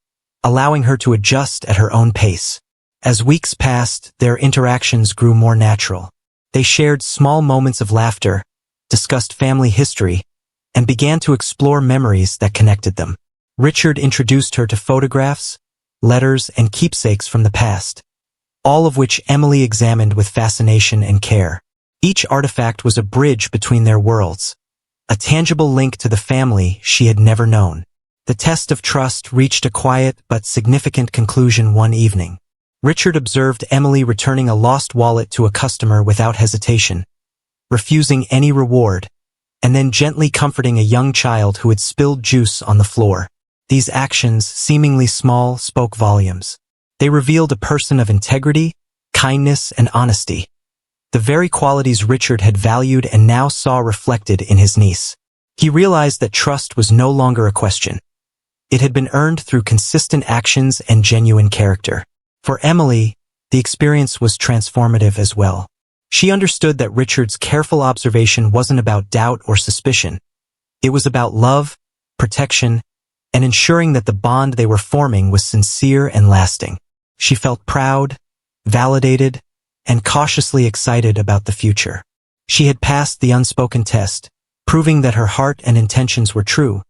allowing her to adjust at her own pace. As weeks passed, their interactions grew more natural. They shared small moments of laughter, discussed family history, and began to explore memories that connected them. Richard introduced her to photographs, letters, and keepsakes from the past, all of which Emily examined with fascination and care. Each artifact was a bridge between their worlds, a tangible link to the family she had never known. The test of trust reached a quiet but significant conclusion one evening. Richard observed Emily returning a lost wallet to a customer without hesitation, refusing any reward, and then gently comforting a young child who had spilled juice on the floor. These actions, seemingly small, spoke volumes. They revealed a person of integrity, kindness, and honesty, the very qualities Richard had valued and now saw reflected in his niece. He realized that trust was no longer a question. It had been earned through consistent actions and genuine character. For Emily, the experience was transformative as well. She understood that Richard's careful observation wasn't about doubt or suspicion. It was about love, protection, and ensuring that the bond they were forming was sincere and lasting. She felt proud, validated, and cautiously excited about the future. She had passed the unspoken test, proving that her heart and intentions were true,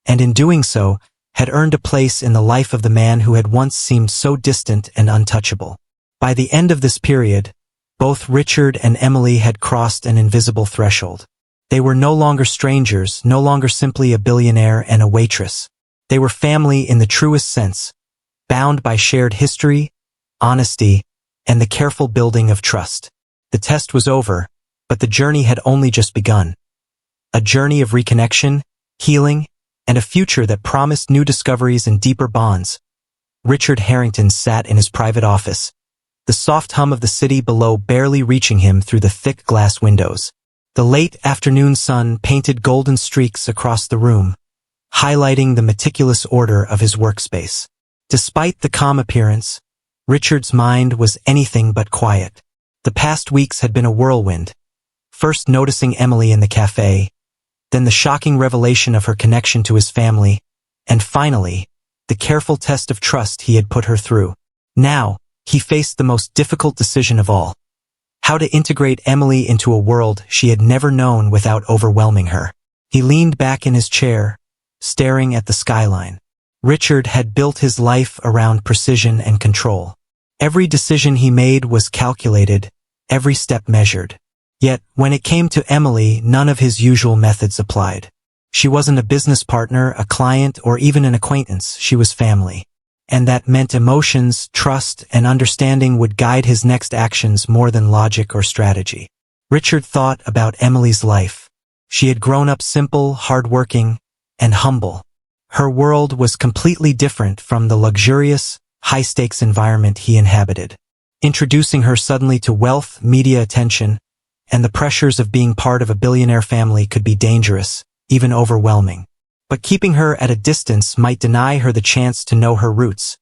and in doing so, had earned a place in the life of the man who had once seemed so distant and untouchable. By the end of this period, both Richard and Emily had crossed an invisible threshold. They were no longer strangers, no longer simply a billionaire and a waitress. They were family in the truest sense, bound by shared history, honesty, and the careful building of trust. The test was over, but the journey had only just begun. A journey of reconnection, healing, and a future that promised new discoveries and deeper bonds. Richard Harrington sat in his private office, the soft hum of the city below barely reaching him through the thick glass windows. The late afternoon sun painted golden streaks across the room, highlighting the meticulous order of his workspace. Despite the calm appearance, Richard's mind was anything but quiet. The past weeks had been a whirlwind, first noticing Emily in the cafe, then the shocking revelation of her connection to his family, and finally, the careful test of trust he had put her through. Now, he faced the most difficult decision of all: how to integrate Emily into a world she had never known without overwhelming her. He leaned back in his chair, staring at the skyline. Richard had built his life around precision and control. Every decision he made was calculated, every step measured. Yet, when it came to Emily, none of his usual methods applied. She wasn't a business partner, a client, or even an acquaintance. She was family. And that meant emotions, trust, and understanding would guide his next actions more than logic or strategy. Richard thought about Emily's life. She had grown up simple, hardworking, and humble. Her world was completely different from the luxurious, high-stakes environment he inhabited. Introducing her suddenly to wealth, media attention, and the pressures of being part of a billionaire family could be dangerous, even overwhelming. But keeping her at a distance might deny her the chance to know her roots,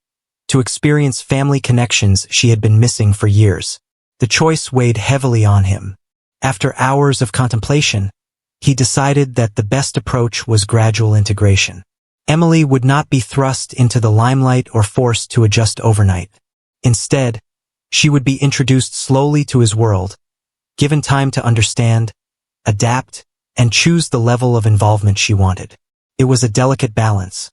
to experience family connections she had been missing for years. The choice weighed heavily on him. After hours of contemplation, he decided that the best approach was gradual integration. Emily would not be thrust into the limelight or forced to adjust overnight. Instead, she would be introduced slowly to his world, given time to understand, adapt, and choose the level of involvement she wanted. It was a delicate balance.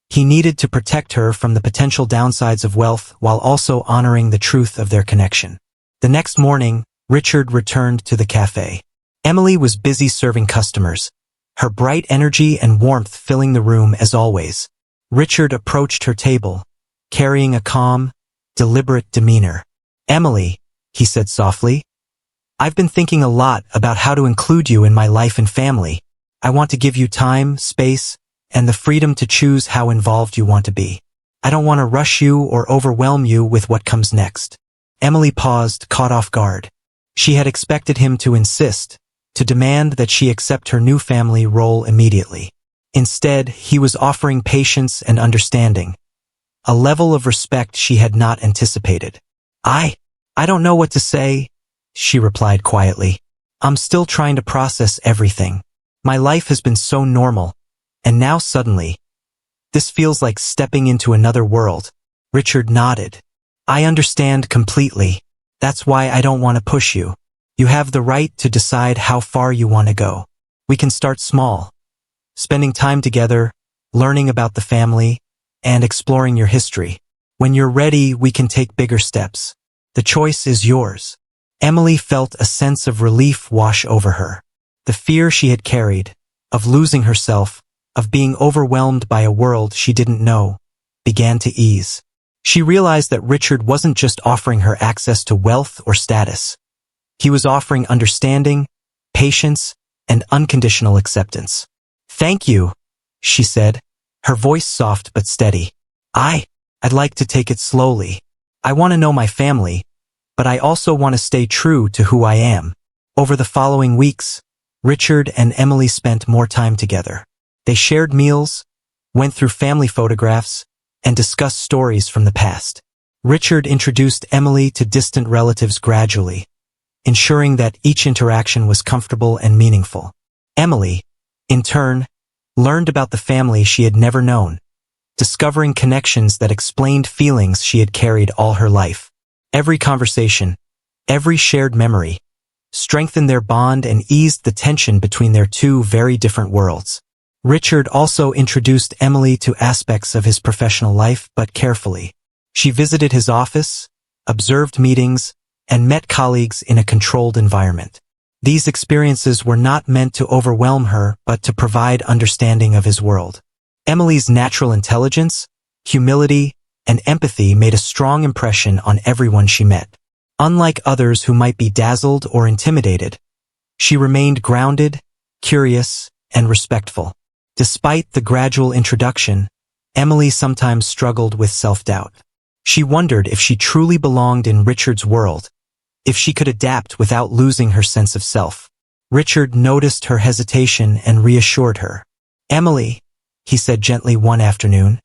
He needed to protect her from the potential downsides of wealth while also honoring the truth of their connection. The next morning, Richard returned to the cafe. Emily was busy serving customers, her bright energy and warmth filling the room as always. Richard approached her table, carrying a calm, deliberate demeanor. "Emily," he said softly, "I've been thinking a lot about how to include you in my life and family. I want to give you time, space, and the freedom to choose how involved you want to be. I don't want to rush you or overwhelm you with what comes next." Emily paused, caught off guard. She had expected him to insist, to demand that she accept her new family role immediately. Instead, he was offering patience and understanding, a level of respect she had not anticipated. I don't know what to say," she replied quietly. "I'm still trying to process everything. My life has been so normal, and now suddenly, this feels like stepping into another world." Richard nodded. "I understand completely. That's why I don't want to push you. You have the right to decide how far you want to go. We can start small, spending time together, learning about the family, and exploring your history. When you're ready, we can take bigger steps. The choice is yours." Emily felt a sense of relief wash over her. The fear she had carried, of losing herself, of being overwhelmed by a world she didn't know, began to ease. She realized that Richard wasn't just offering her access to wealth or status. He was offering understanding, patience, and unconditional acceptance. "Thank you," she said, her voice soft but steady. I'd like to take it slowly. I want to know my family, but I also want to stay true to who I am." Over the following weeks, Richard and Emily spent more time together. They shared meals, went through family photographs, and discussed stories from the past. Richard introduced Emily to distant relatives gradually, ensuring that each interaction was comfortable and meaningful. Emily, in turn, learned about the family she had never known, discovering connections that explained feelings she had carried all her life. Every conversation, every shared memory, strengthened their bond and eased the tension between their two very different worlds. Richard also introduced Emily to aspects of his professional life, but carefully. She visited his office, observed meetings, and met colleagues in a controlled environment. These experiences were not meant to overwhelm her, but to provide understanding of his world. Emily's natural intelligence, humility, and empathy made a strong impression on everyone she met. Unlike others who might be dazzled or intimidated, she remained grounded, curious, and respectful. Despite the gradual introduction, Emily sometimes struggled with self-doubt. She wondered if she truly belonged in Richard's world, if she could adapt without losing her sense of self. Richard noticed her hesitation and reassured her. "Emily," he said gently one afternoon,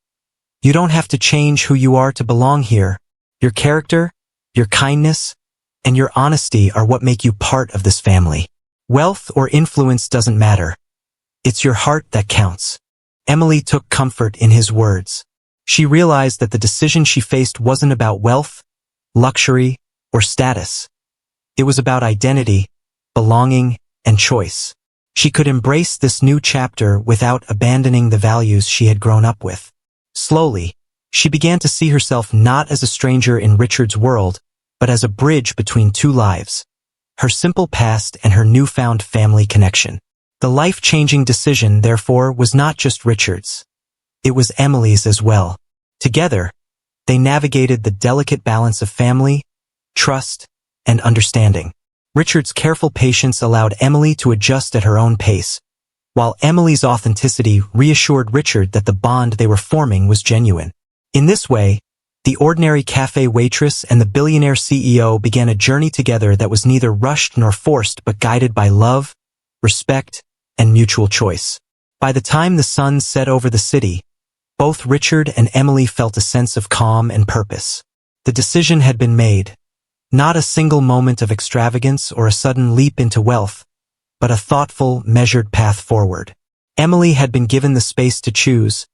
"you don't have to change who you are to belong here. Your character, your kindness, and your honesty are what make you part of this family. Wealth or influence doesn't matter. It's your heart that counts." Emily took comfort in his words. She realized that the decision she faced wasn't about wealth, luxury, or status. It was about identity, belonging, and choice. She could embrace this new chapter without abandoning the values she had grown up with. Slowly, she began to see herself not as a stranger in Richard's world, but as a bridge between two lives, her simple past and her newfound family connection. The life-changing decision, therefore, was not just Richard's. It was Emily's as well. Together, they navigated the delicate balance of family, trust, and understanding. Richard's careful patience allowed Emily to adjust at her own pace, while Emily's authenticity reassured Richard that the bond they were forming was genuine. In this way, the ordinary cafe waitress and the billionaire CEO began a journey together that was neither rushed nor forced but guided by love, respect, and mutual choice. By the time the sun set over the city, both Richard and Emily felt a sense of calm and purpose. The decision had been made. Not a single moment of extravagance or a sudden leap into wealth, but a thoughtful, measured path forward. Emily had been given the space to choose,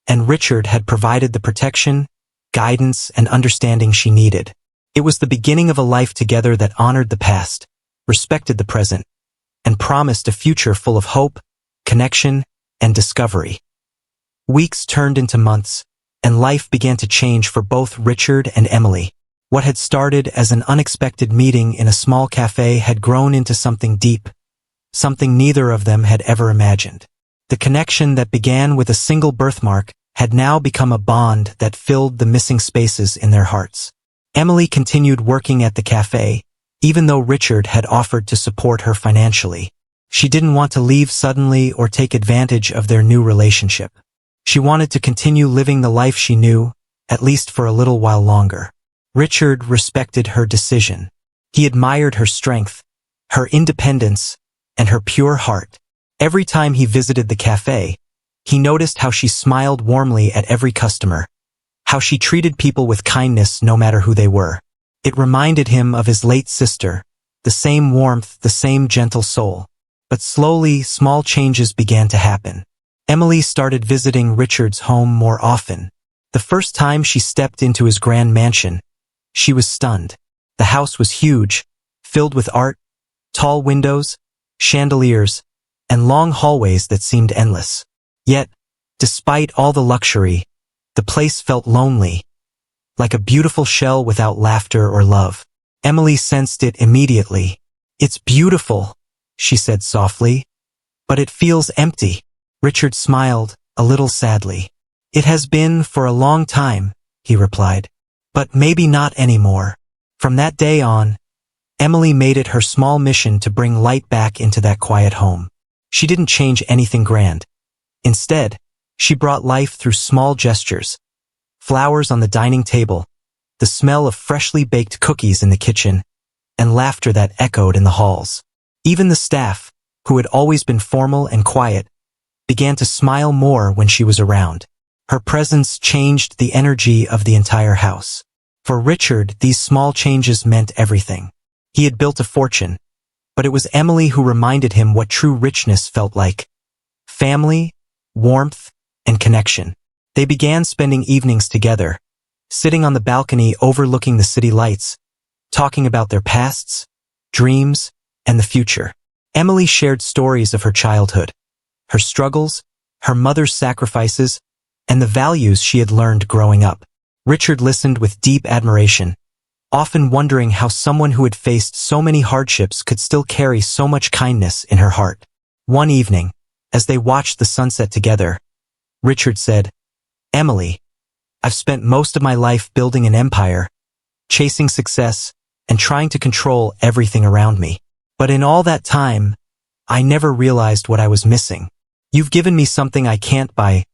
and Richard had provided the protection, guidance, and understanding she needed. It was the beginning of a life together that honored the past, respected the present, and promised a future full of hope, connection, and discovery. Weeks turned into months, and life began to change for both Richard and Emily. What had started as an unexpected meeting in a small cafe had grown into something deep, something neither of them had ever imagined. The connection that began with a single birthmark had now become a bond that filled the missing spaces in their hearts. Emily continued working at the cafe, even though Richard had offered to support her financially. She didn't want to leave suddenly or take advantage of their new relationship. She wanted to continue living the life she knew, at least for a little while longer. Richard respected her decision. He admired her strength, her independence, and her pure heart. Every time he visited the cafe, he noticed how she smiled warmly at every customer, how she treated people with kindness no matter who they were. It reminded him of his late sister, the same warmth, the same gentle soul. But slowly, small changes began to happen. Emily started visiting Richard's home more often. The first time she stepped into his grand mansion, she was stunned. The house was huge, filled with art, tall windows, chandeliers, and long hallways that seemed endless. Yet, despite all the luxury, the place felt lonely, like a beautiful shell without laughter or love. Emily sensed it immediately. "It's beautiful," she said softly, "but it feels empty." Richard smiled, a little sadly. "It has been for a long time," he replied, "but maybe not anymore." From that day on, Emily made it her small mission to bring light back into that quiet home. She didn't change anything grand. Instead, she brought life through small gestures: flowers on the dining table, the smell of freshly baked cookies in the kitchen, and laughter that echoed in the halls. Even the staff, who had always been formal and quiet, began to smile more when she was around. Her presence changed the energy of the entire house. For Richard, these small changes meant everything. He had built a fortune, but it was Emily who reminded him what true richness felt like: family, warmth, and connection. They began spending evenings together, sitting on the balcony overlooking the city lights, talking about their pasts, dreams, and the future. Emily shared stories of her childhood, her struggles, her mother's sacrifices, and the values she had learned growing up. Richard listened with deep admiration, often wondering how someone who had faced so many hardships could still carry so much kindness in her heart. One evening, as they watched the sunset together, Richard said, "Emily, I've spent most of my life building an empire, chasing success, and trying to control everything around me. But in all that time, I never realized what I was missing. You've given me something I can't buy: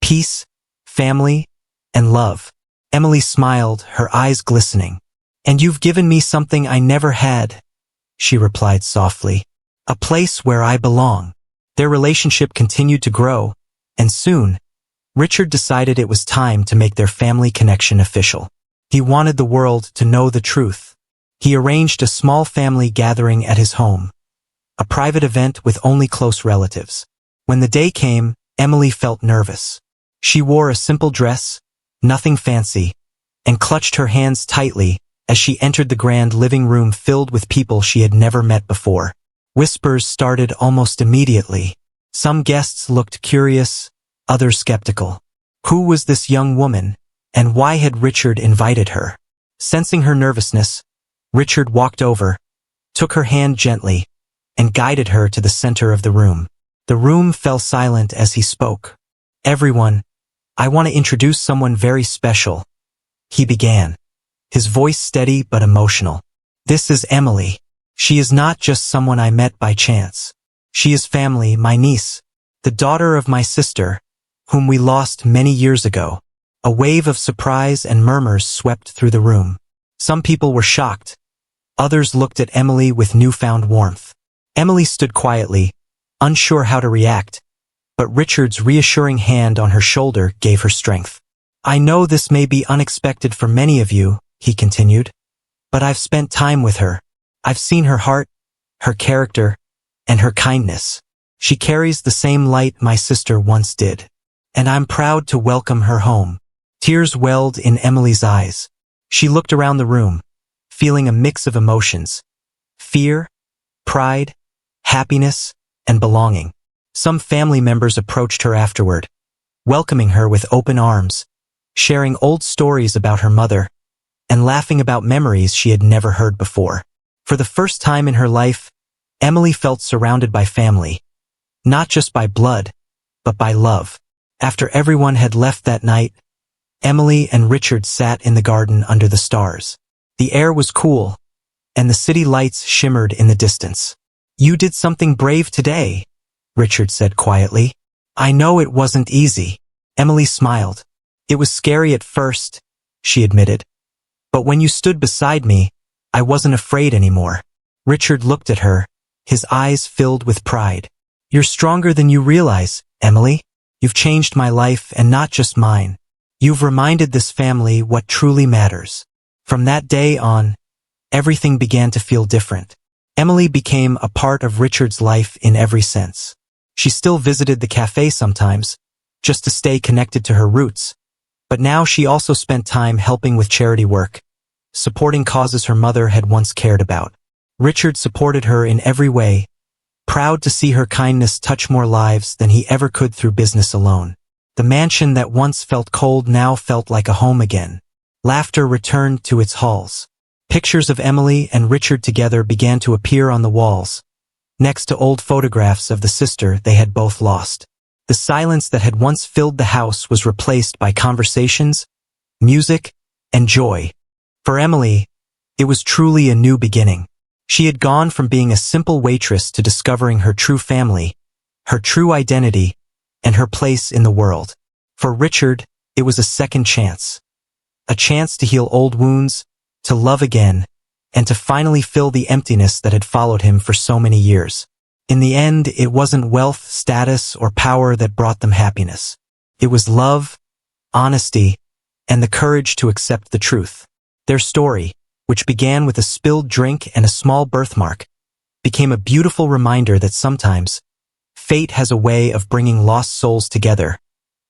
peace, family, and love." Emily smiled, her eyes glistening. "And you've given me something I never had," she replied softly, "a place where I belong." Their relationship continued to grow, and soon, Richard decided it was time to make their family connection official. He wanted the world to know the truth. He arranged a small family gathering at his home, a private event with only close relatives. When the day came, Emily felt nervous. She wore a simple dress, nothing fancy, and clutched her hands tightly as she entered the grand living room filled with people she had never met before. Whispers started almost immediately. Some guests looked curious, others skeptical. Who was this young woman, and why had Richard invited her? Sensing her nervousness, Richard walked over, took her hand gently, and guided her to the center of the room. The room fell silent as he spoke. "Everyone, I want to introduce someone very special," he began, his voice steady but emotional. "This is Emily. She is not just someone I met by chance. She is family, my niece, the daughter of my sister, whom we lost many years ago." A wave of surprise and murmurs swept through the room. Some people were shocked. Others looked at Emily with newfound warmth. Emily stood quietly, unsure how to react, but Richard's reassuring hand on her shoulder gave her strength. "I know this may be unexpected for many of you," he continued, "but I've spent time with her. I've seen her heart, her character, and her kindness. She carries the same light my sister once did, and I'm proud to welcome her home." Tears welled in Emily's eyes. She looked around the room, feeling a mix of emotions: fear, pride, happiness, and belonging. Some family members approached her afterward, welcoming her with open arms, sharing old stories about her mother, and laughing about memories she had never heard before. For the first time in her life, Emily felt surrounded by family, not just by blood, but by love. After everyone had left that night, Emily and Richard sat in the garden under the stars. The air was cool, and the city lights shimmered in the distance. "You did something brave today," Richard said quietly. "I know it wasn't easy." Emily smiled. "It was scary at first," she admitted. "But when you stood beside me, I wasn't afraid anymore." Richard looked at her, his eyes filled with pride. "You're stronger than you realize, Emily. You've changed my life and not just mine. You've reminded this family what truly matters." From that day on, everything began to feel different. Emily became a part of Richard's life in every sense. She still visited the cafe sometimes, just to stay connected to her roots. But now she also spent time helping with charity work, supporting causes her mother had once cared about. Richard supported her in every way, proud to see her kindness touch more lives than he ever could through business alone. The mansion that once felt cold now felt like a home again. Laughter returned to its halls. Pictures of Emily and Richard together began to appear on the walls, next to old photographs of the sister they had both lost. The silence that had once filled the house was replaced by conversations, music, and joy. For Emily, it was truly a new beginning. She had gone from being a simple waitress to discovering her true family, her true identity, and her place in the world. For Richard, it was a second chance. A chance to heal old wounds, to love again, and to finally fill the emptiness that had followed him for so many years. In the end, it wasn't wealth, status, or power that brought them happiness. It was love, honesty, and the courage to accept the truth. Their story, which began with a spilled drink and a small birthmark, became a beautiful reminder that sometimes, fate has a way of bringing lost souls together,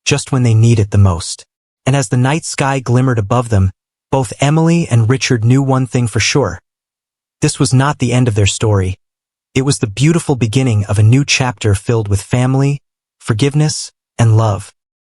just when they need it the most. And as the night sky glimmered above them, both Emily and Richard knew one thing for sure. This was not the end of their story. It was the beautiful beginning of a new chapter filled with family, forgiveness, and love.